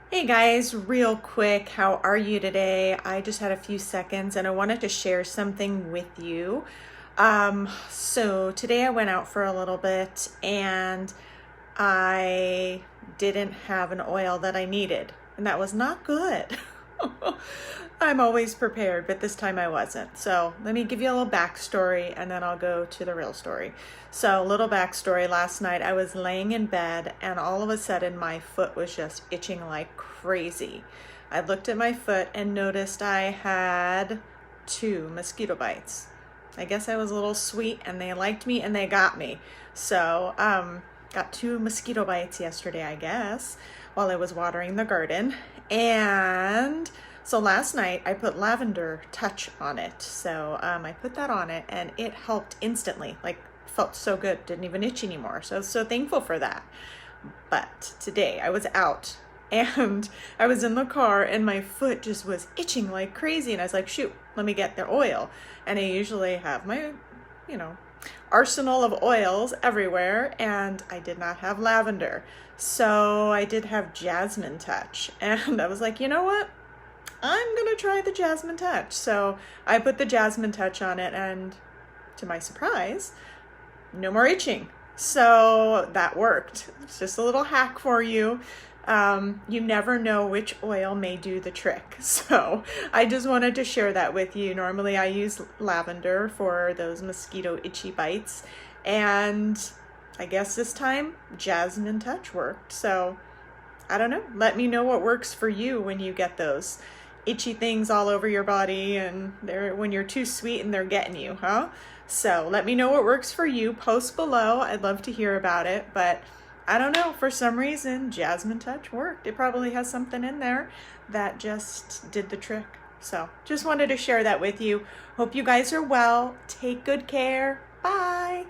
Hey guys, real quick, how are you today? I just had a few seconds and I wanted to share something with you. So today I went out for a little bit and I didn't have an oil that I needed, and that was not good. I'm always prepared, but this time I wasn't. So let me give you a little backstory and then I'll go to the real story. So, little backstory, last night I was laying in bed and all of a sudden my foot was just itching like crazy. I looked at my foot and noticed I had 2 mosquito bites. I guess I was a little sweet and they liked me and they got me. So, got 2 mosquito bites yesterday, I guess, while I was watering the garden. And so last night I put lavender touch on it. So I put that on it and it helped instantly. Like, felt so good, didn't even itch anymore. So I was so thankful for that. But today I was out and I was in the car and my foot just was itching like crazy. And I was like, shoot, let me get the oil. And I usually have my, you know, arsenal of oils everywhere, and I did not have lavender. So I did have jasmine touch. And I was like, you know what? I'm gonna try the jasmine touch. So I put the jasmine touch on it, and to my surprise, no more itching. So that worked. It's just a little hack for you. You never know which oil may do the trick. So I just wanted to share that with you. Normally I use lavender for those mosquito itchy bites. And I guess this time jasmine touch worked. So I don't know. Let me know what works for you when you get those itchy things all over your body and they're when you're too sweet and they're getting you, huh? So let me know what works for you. Post below. I'd love to hear about it, but I don't know, for some reason jasmine touch worked. It probably has something in there that just did the trick. So just wanted to share that with you. Hope you guys are well. Take good care. Bye.